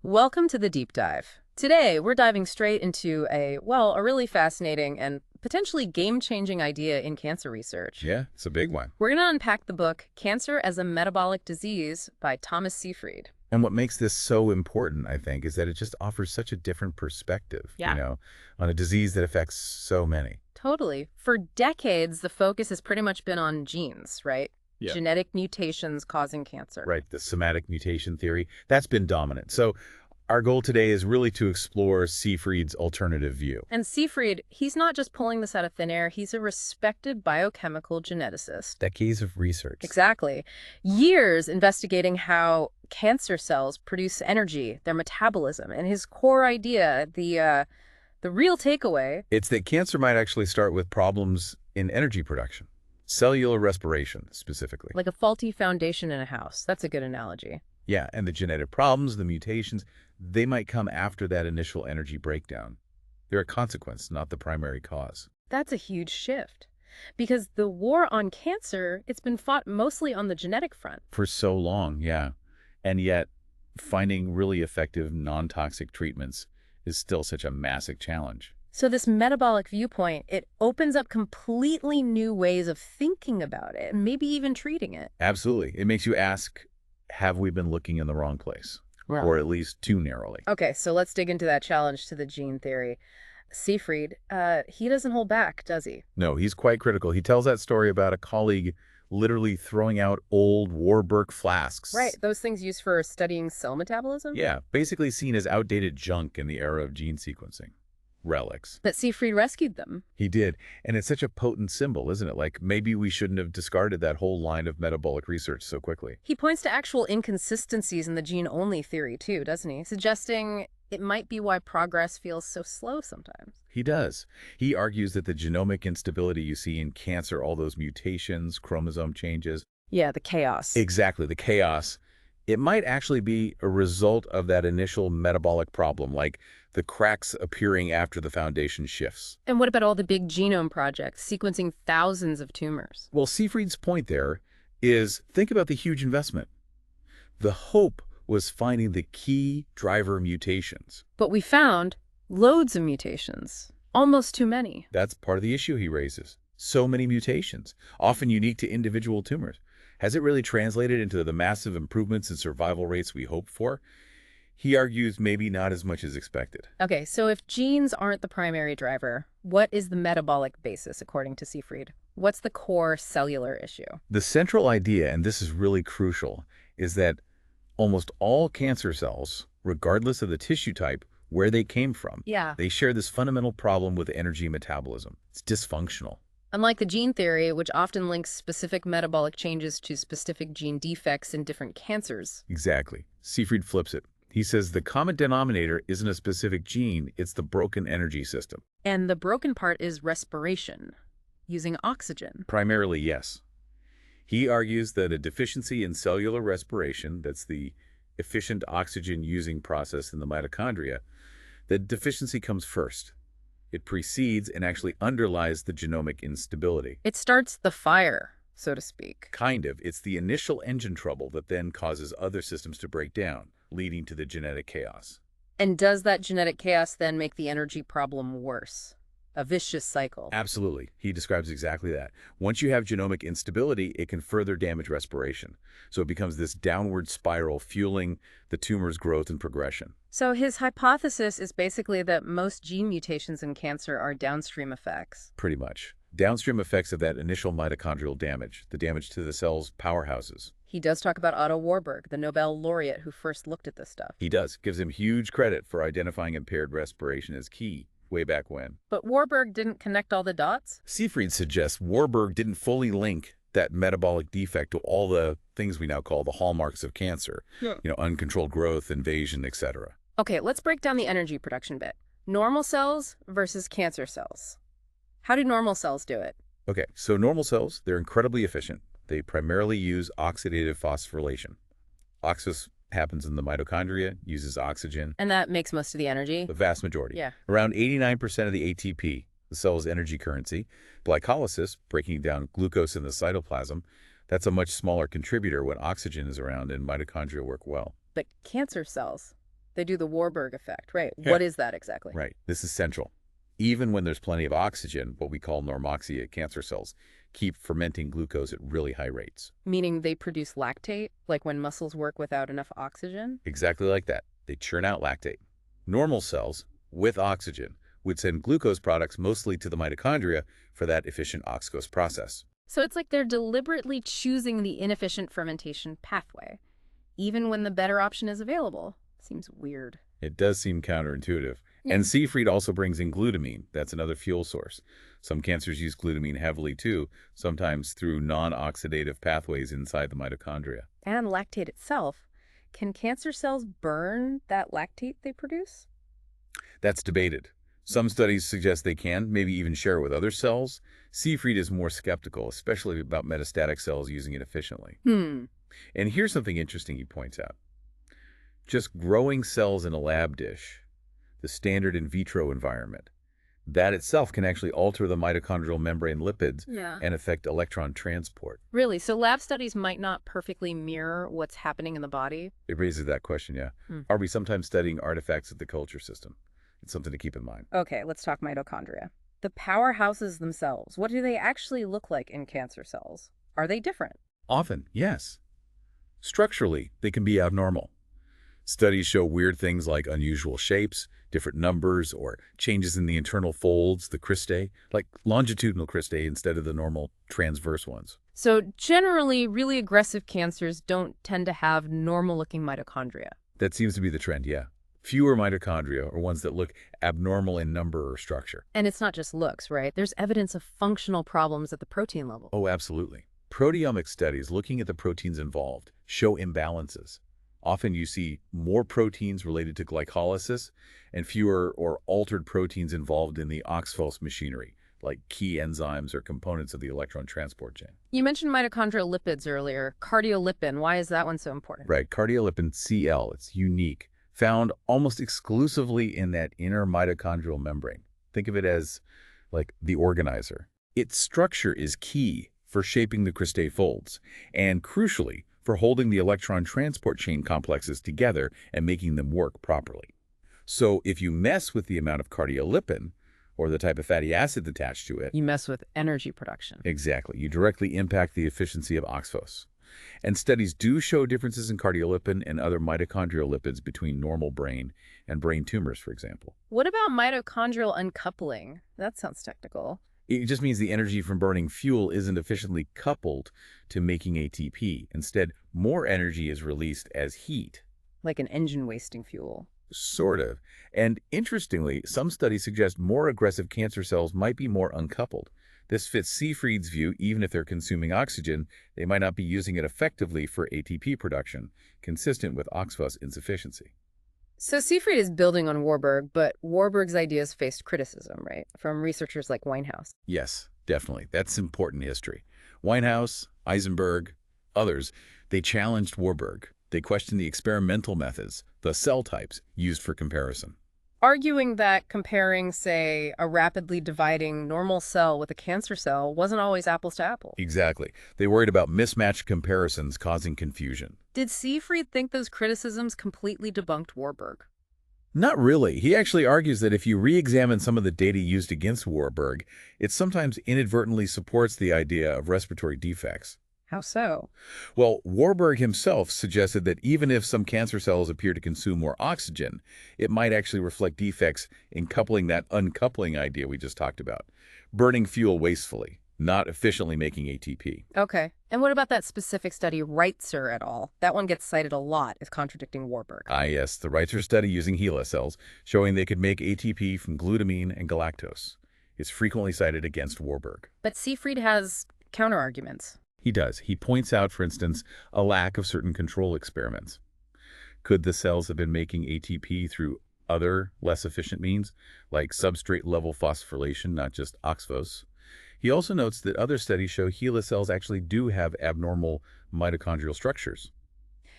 Welcome to the deep dive. Today, we're diving straight into a really fascinating and potentially game-changing idea in cancer research. Yeah, it's a big one. We're going to unpack the book Cancer as a Metabolic Disease by Thomas Seyfried. And what makes this so important, I think, is that it just offers such a different perspective, Yeah. on a disease that affects so many. Totally. For decades, the focus has pretty much been on genes, right? Yeah. Genetic mutations causing cancer. Right, the somatic mutation theory, that's been dominant. So our goal today is really to explore Seyfried's alternative view. And Seyfried, he's not just pulling this out of thin air, he's a respected biochemical geneticist. Decades of research. Exactly. Years investigating how cancer cells produce energy, their metabolism, and his core idea, the real takeaway. It's that cancer might actually start with problems in energy production, cellular respiration specifically. Like a faulty foundation in a house. That's a good analogy. Yeah, and the genetic problems, the mutations, they might come after that initial energy breakdown. They're a consequence, not the primary cause. That's a huge shift. Because the war on cancer, it's been fought mostly on the genetic front. For so long, yeah. And yet, finding really effective, non-toxic treatments is still such a massive challenge. So this metabolic viewpoint, it opens up completely new ways of thinking about it, and maybe even treating it. Absolutely. It makes you ask, have we been looking in the wrong place? Right. Or at least too narrowly? Okay, so let's dig into that challenge to the gene theory. Seyfried, he doesn't hold back, does he? No, he's quite critical. He tells that story about a colleague literally throwing out old Warburg flasks. Right, those things used for studying cell metabolism? Yeah, basically seen as outdated junk in the era of gene sequencing. Relics. That Seyfried rescued them. He did. And it's such a potent symbol, isn't it? Like, maybe we shouldn't have discarded that whole line of metabolic research so quickly. He points to actual inconsistencies in the gene-only theory, too, doesn't he? Suggesting it might be why progress feels so slow sometimes. He does. He argues that the genomic instability you see in cancer, all those mutations, chromosome changes. Yeah, the chaos. Exactly, the chaos. It might actually be a result of that initial metabolic problem, like the cracks appearing after the foundation shifts. And what about all the big genome projects, sequencing thousands of tumors? Well, Seyfried's point there is, think about the huge investment. The hope was finding the key driver mutations. But we found loads of mutations, almost too many. That's part of the issue he raises. So many mutations, often unique to individual tumors. Has it really translated into the massive improvements in survival rates we hoped for? He argues maybe not as much as expected. Okay, so if genes aren't the primary driver, what is the metabolic basis, according to Seyfried? What's the core cellular issue? The central idea, and this is really crucial, is that almost all cancer cells, regardless of the tissue type, where they came from, they share this fundamental problem with energy metabolism. It's dysfunctional. Unlike the gene theory, which often links specific metabolic changes to specific gene defects in different cancers. Exactly. Seyfried flips it. He says the common denominator isn't a specific gene, it's the broken energy system. And the broken part is respiration, using oxygen. Primarily, yes. He argues that a deficiency in cellular respiration, that's the efficient oxygen-using process in the mitochondria, that deficiency comes first. It precedes and actually underlies the genomic instability. It starts the fire, so to speak. Kind of. It's the initial engine trouble that then causes other systems to break down, leading to the genetic chaos. And does that genetic chaos then make the energy problem worse? A vicious cycle. Absolutely. He describes exactly that. Once you have genomic instability, it can further damage respiration. So it becomes this downward spiral, fueling the tumor's growth and progression. So his hypothesis is basically that most gene mutations in cancer are downstream effects. Pretty much. Downstream effects of that initial mitochondrial damage, the damage to the cell's powerhouses. He does talk about Otto Warburg, the Nobel laureate who first looked at this stuff. He does. Gives him huge credit for identifying impaired respiration as key way back when. But Warburg didn't connect all the dots? Seyfried suggests Warburg didn't fully link that metabolic defect to all the things we now call the hallmarks of cancer. Yeah. Uncontrolled growth, invasion, etc. Okay, let's break down the energy production bit. Normal cells versus cancer cells. How do normal cells do it? Okay, so normal cells, they're incredibly efficient. They primarily use oxidative phosphorylation. Oxus happens in the mitochondria, uses oxygen. And that makes most of the energy? The vast majority. Yeah. Around 89% of the ATP, the cell's energy currency. Glycolysis, breaking down glucose in the cytoplasm, that's a much smaller contributor when oxygen is around and mitochondria work well. But cancer cells, They do the Warburg effect, right? Yeah. What is that exactly? Right. This is central. Even when there's plenty of oxygen, what we call normoxia cancer cells keep fermenting glucose at really high rates. Meaning they produce lactate, like when muscles work without enough oxygen? Exactly like that. They churn out lactate. Normal cells, with oxygen, would send glucose products mostly to the mitochondria for that efficient oxidase process. So it's like they're deliberately choosing the inefficient fermentation pathway, even when the better option is available. Seems weird. It does seem counterintuitive. Yeah. And Seafried also brings in glutamine. That's another fuel source. Some cancers use glutamine heavily too, sometimes through non-oxidative pathways inside the mitochondria. And lactate itself. Can cancer cells burn that lactate they produce? That's debated. Some studies suggest they can, maybe even share it with other cells. Seafried is more skeptical, especially about metastatic cells using it efficiently. Hmm. And here's something interesting he points out. Just growing cells in a lab dish, the standard in vitro environment, that itself can actually alter the mitochondrial membrane lipids Yeah. and affect electron transport. Really? So lab studies might not perfectly mirror what's happening in the body? It raises that question, yeah. Hmm. Are we sometimes studying artifacts of the culture system? It's something to keep in mind. Okay, let's talk mitochondria. The powerhouses themselves, what do they actually look like in cancer cells? Are they different? Often, yes. Structurally, they can be abnormal. Studies show weird things like unusual shapes, different numbers, or changes in the internal folds, the cristae, like longitudinal cristae instead of the normal transverse ones. So generally, really aggressive cancers don't tend to have normal-looking mitochondria. That seems to be the trend, yeah. Fewer mitochondria are ones that look abnormal in number or structure. And it's not just looks, right? There's evidence of functional problems at the protein level. Oh, absolutely. Proteomic studies looking at the proteins involved show imbalances. Often you see more proteins related to glycolysis and fewer or altered proteins involved in the oxphos machinery, like key enzymes or components of the electron transport chain. You mentioned mitochondrial lipids earlier. Cardiolipin, why is that one so important? Right, cardiolipin CL, it's unique, found almost exclusively in that inner mitochondrial membrane. Think of it as like the organizer. Its structure is key for shaping the cristae folds, and crucially, for holding the electron transport chain complexes together and making them work properly. So if you mess with the amount of cardiolipin, or the type of fatty acid attached to it, You mess with energy production. exactly, you directly impact the efficiency of oxphos. And studies do show differences in cardiolipin and other mitochondrial lipids between normal brain and brain tumors, for example. What about mitochondrial uncoupling? That sounds technical. It just means the energy from burning fuel isn't efficiently coupled to making ATP. Instead, more energy is released as heat. Like an engine wasting fuel. Sort of. And interestingly, some studies suggest more aggressive cancer cells might be more uncoupled. This fits Seafried's view. Even if they're consuming oxygen, they might not be using it effectively for ATP production, consistent with oxphos insufficiency. So Seafried is building on Warburg, but Warburg's ideas faced criticism, right? From researchers like Winehouse. Yes, definitely. That's important history. Winehouse, Eisenberg, others, they challenged Warburg. They questioned the experimental methods, the cell types, used for comparison. Arguing that comparing, say, a rapidly dividing normal cell with a cancer cell wasn't always apples to apples. Exactly. They worried about mismatched comparisons causing confusion. Did Seafried think those criticisms completely debunked Warburg? Not really. He actually argues that if you re-examine some of the data used against Warburg, it sometimes inadvertently supports the idea of respiratory defects. How so? Well, Warburg himself suggested that even if some cancer cells appear to consume more oxygen, it might actually reflect defects in coupling that uncoupling idea we just talked about, burning fuel wastefully, not efficiently making ATP. Okay. And what about that specific study, Reitzer et al.? That one gets cited a lot as contradicting Warburg. Ah, yes, the Reitzer study using HeLa cells, showing they could make ATP from glutamine and galactose, is frequently cited against Warburg. But Seafried has counterarguments. He does. He points out, for instance, a lack of certain control experiments. Could the cells have been making ATP through other, less efficient means, like substrate-level phosphorylation, not just oxphos? He also notes that other studies show HeLa cells actually do have abnormal mitochondrial structures.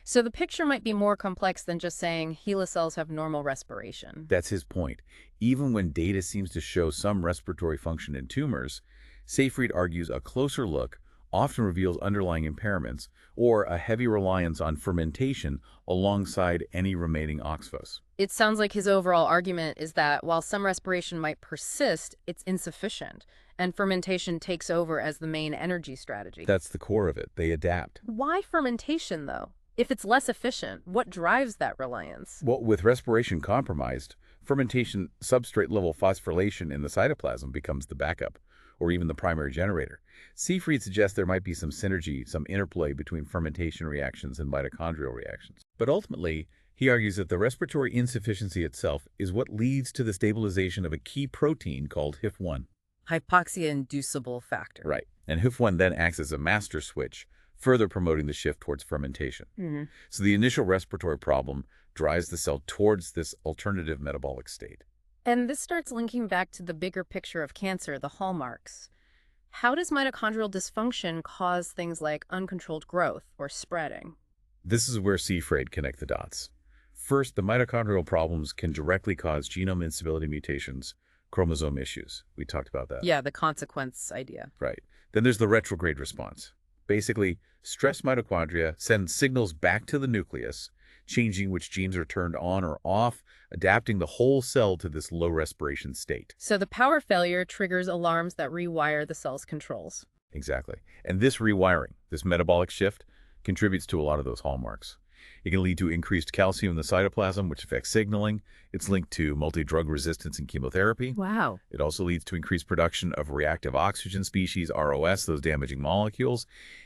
So the picture might be more complex than just saying HeLa cells have normal respiration. That's his point. Even when data seems to show some respiratory function in tumors, Seyfried argues a closer look often reveals underlying impairments or a heavy reliance on fermentation alongside any remaining oxphos. It sounds like his overall argument is that while some respiration might persist, it's insufficient, and fermentation takes over as the main energy strategy. That's the core of it. They adapt. Why fermentation, though? If it's less efficient, what drives that reliance? Well, with respiration compromised, fermentation substrate-level phosphorylation in the cytoplasm becomes the backup, or even the primary generator. Seyfried suggests there might be some synergy, some interplay between fermentation reactions and mitochondrial reactions. But ultimately, he argues that the respiratory insufficiency itself is what leads to the stabilization of a key protein called HIF-1. Hypoxia-inducible factor. Right. And HIF-1 then acts as a master switch, further promoting the shift towards fermentation. So the initial respiratory problem drives the cell towards this alternative metabolic state. And this starts linking back to the bigger picture of cancer, the hallmarks. How does mitochondrial dysfunction cause things like uncontrolled growth or spreading? This is where Seyfried connect the dots. First, the mitochondrial problems can directly cause genome instability mutations, chromosome issues. We talked about that. Yeah, the consequence idea. Right. Then there's the retrograde response. Basically, stressed mitochondria send signals back to the nucleus, changing which genes are turned on or off, adapting the whole cell to this low respiration state. So the power failure triggers alarms that rewire the cell's controls. Exactly. And this rewiring, this metabolic shift, contributes to a lot of those hallmarks. It can lead to increased calcium in the cytoplasm, which affects signaling. It's linked to multi-drug resistance in chemotherapy. Wow. It also leads to increased production of reactive oxygen species, ROS, those damaging molecules,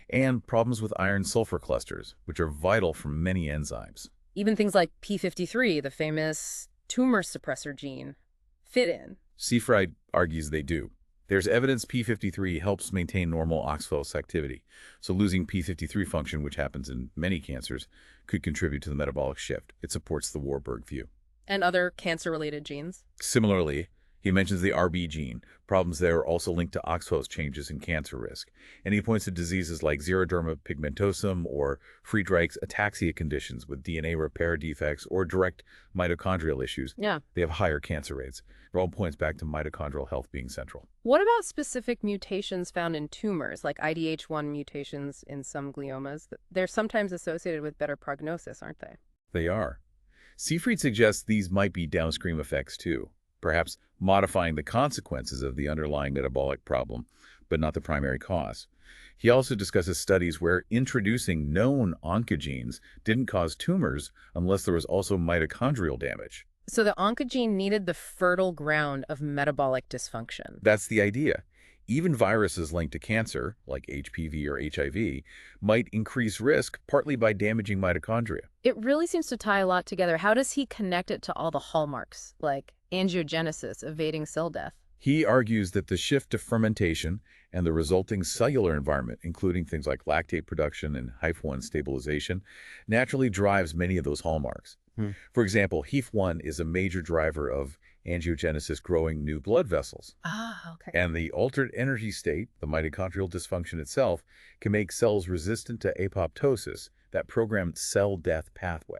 and problems with iron-sulfur clusters, which are vital for many enzymes. Even things like P53, the famous tumor suppressor gene, fit in. Seyfried argues they do. There's evidence P53 helps maintain normal oxphos activity, so losing P53 function, which happens in many cancers, could contribute to the metabolic shift. It supports the Warburg view. And other cancer-related genes. Similarly, he mentions the RB gene. Problems there are also linked to oxphos changes in cancer risk. And he points to diseases like xeroderma pigmentosum or Friedreich's ataxia conditions with DNA repair defects or direct mitochondrial issues. Yeah. They have higher cancer rates. It all points back to mitochondrial health being central. What about specific mutations found in tumors, like IDH1 mutations in some gliomas? They're sometimes associated with better prognosis, aren't they? They are. Seyfried suggests these might be downstream effects too, perhaps modifying the consequences of the underlying metabolic problem, but not the primary cause. He also discusses studies where introducing known oncogenes didn't cause tumors unless there was also mitochondrial damage. So the oncogene needed the fertile ground of metabolic dysfunction. That's the idea. Even viruses linked to cancer, like HPV or HIV, might increase risk partly by damaging mitochondria. It really seems to tie a lot together. How does he connect it to all the hallmarks, like angiogenesis, evading cell death? He argues that the shift to fermentation and the resulting cellular environment, including things like lactate production and HIF-1 stabilization, naturally drives many of those hallmarks. For example, HIF-1 is a major driver of angiogenesis, growing new blood vessels. Ah, okay. And the altered energy state, the mitochondrial dysfunction itself, can make cells resistant to apoptosis, that programmed cell death pathway.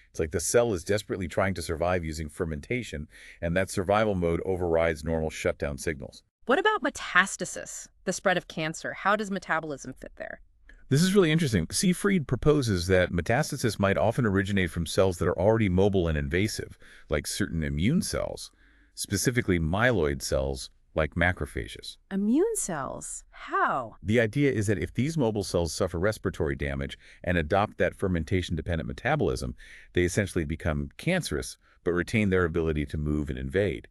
It's like the cell is desperately trying to survive using fermentation, and that survival mode overrides normal shutdown signals. What about metastasis, the spread of cancer? How does metabolism fit there? This is really interesting. Seyfried proposes that metastasis might often originate from cells that are already mobile and invasive, like certain immune cells, specifically myeloid cells like macrophages. Immune cells? How? The idea is that if these mobile cells suffer respiratory damage and adopt that fermentation-dependent metabolism, they essentially become cancerous, but retain their ability to move and invade.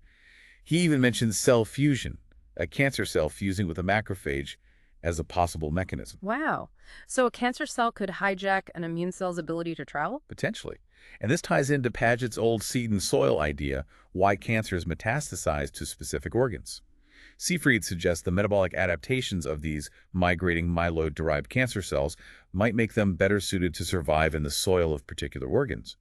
He even mentions cell fusion, a cancer cell fusing with a macrophage as a possible mechanism. Wow. So a cancer cell could hijack an immune cell's ability to travel? Potentially. And this ties into Paget's old seed and soil idea, why cancers metastasize to specific organs. Seyfried suggests the metabolic adaptations of these migrating myeloid-derived cancer cells might make them better suited to survive in the soil of particular organs.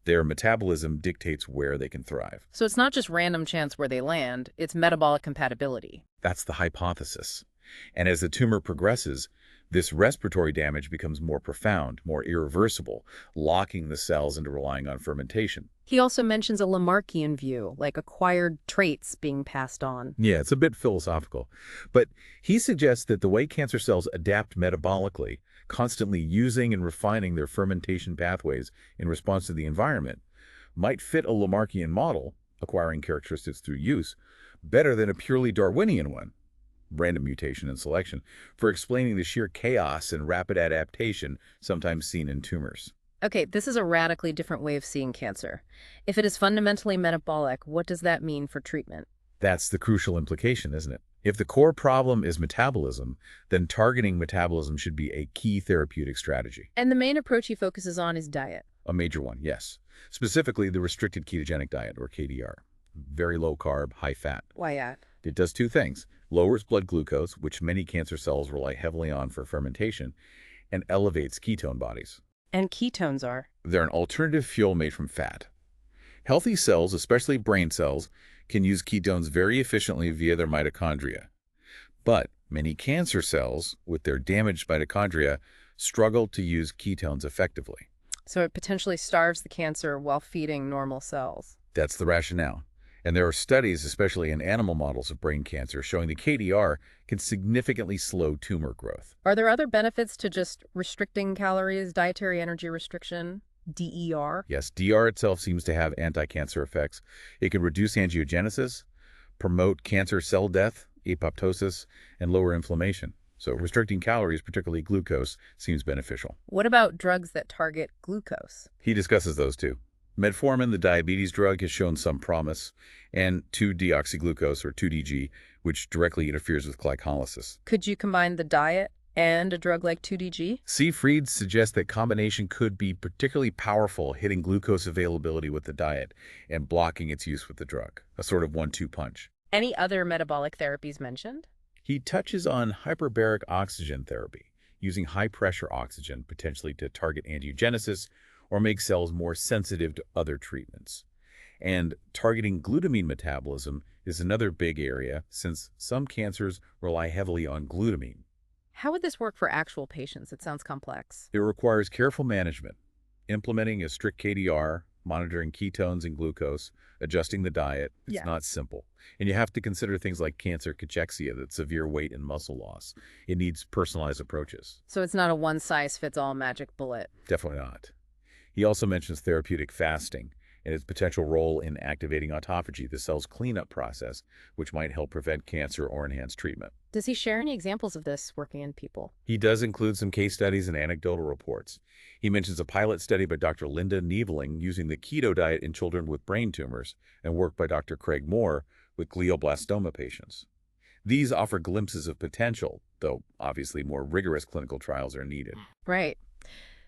Their metabolism dictates where they can thrive. So it's not just random chance where they land, it's metabolic compatibility. That's the hypothesis. And as the tumor progresses, This respiratory damage becomes more profound, more irreversible, locking the cells into relying on fermentation. He also mentions a Lamarckian view, like acquired traits being passed on. Yeah, it's a bit philosophical. But he suggests that the way cancer cells adapt metabolically, constantly using and refining their fermentation pathways in response to the environment, might fit a Lamarckian model, acquiring characteristics through use, better than a purely Darwinian one, random mutation and selection, for explaining the sheer chaos and rapid adaptation sometimes seen in tumors. Okay, this is a radically different way of seeing cancer. If it is fundamentally metabolic, what does that mean for treatment? That's the crucial implication, isn't it? If the core problem is metabolism, then targeting metabolism should be a key therapeutic strategy. And the main approach he focuses on is diet. A major one, yes. Specifically, the restricted ketogenic diet, or KDR. Very low carb, high fat. Why at? It does two things. Lowers blood glucose, which many cancer cells rely heavily on for fermentation, and elevates ketone bodies. And ketones are? They're an alternative fuel made from fat. Healthy cells, especially brain cells, can use ketones very efficiently via their mitochondria. But many cancer cells, with their damaged mitochondria, struggle to use ketones effectively. So it potentially starves the cancer while feeding normal cells. That's the rationale. And there are studies, especially in animal models of brain cancer, showing the KDR can significantly slow tumor growth. Are there other benefits to just restricting calories, dietary energy restriction, DER? Yes, DR itself seems to have anti-cancer effects. It can reduce angiogenesis, promote cancer cell death, apoptosis, and lower inflammation. So restricting calories, particularly glucose, seems beneficial. What about drugs that target glucose? He discusses those too. Metformin, the diabetes drug, has shown some promise, and 2-deoxyglucose, or 2DG, which directly interferes with glycolysis. Could you combine the diet and a drug like 2DG? Fried suggests that combination could be particularly powerful, hitting glucose availability with the diet and blocking its use with the drug, a sort of 1-2 punch. Any other metabolic therapies mentioned? He touches on hyperbaric oxygen therapy, using high-pressure oxygen potentially to target angiogenesis or make cells more sensitive to other treatments. And targeting glutamine metabolism is another big area, since some cancers rely heavily on glutamine. How would this work for actual patients? It sounds complex. It requires careful management, implementing a strict KDR, monitoring ketones and glucose, adjusting the diet. It's not simple. And you have to consider things like cancer cachexia, that severe weight and muscle loss. It needs personalized approaches. So it's not a one-size-fits-all magic bullet. Definitely not. He also mentions therapeutic fasting and its potential role in activating autophagy, the cell's cleanup process, which might help prevent cancer or enhance treatment. Does he share any examples of this working in people? He does include some case studies and anecdotal reports. He mentions a pilot study by Dr. Linda Nieveling using the keto diet in children with brain tumors and work by Dr. Craig Moore with glioblastoma patients. These offer glimpses of potential, though obviously more rigorous clinical trials are needed. Right.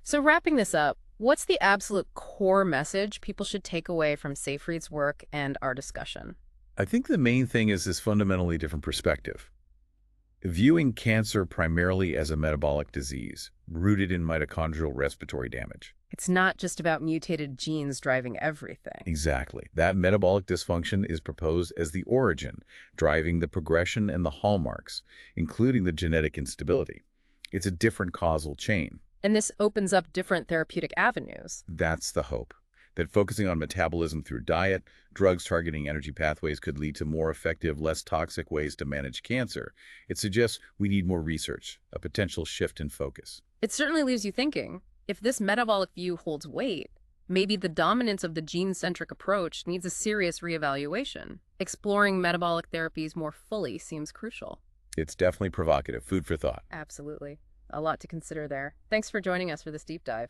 So wrapping this up, what's the absolute core message people should take away from Seyfried's work and our discussion? I think the main thing is this fundamentally different perspective. Viewing cancer primarily as a metabolic disease, rooted in mitochondrial respiratory damage. It's not just about mutated genes driving everything. Exactly. That metabolic dysfunction is proposed as the origin, driving the progression and the hallmarks, including the genetic instability. It's a different causal chain. And this opens up different therapeutic avenues. That's the hope, that focusing on metabolism through diet, drugs targeting energy pathways could lead to more effective, less toxic ways to manage cancer. It suggests we need more research, a potential shift in focus. It certainly leaves you thinking, if this metabolic view holds weight, maybe the dominance of the gene-centric approach needs a serious reevaluation. Exploring metabolic therapies more fully seems crucial. It's definitely provocative, food for thought. Absolutely. A lot to consider there. Thanks for joining us for this deep dive.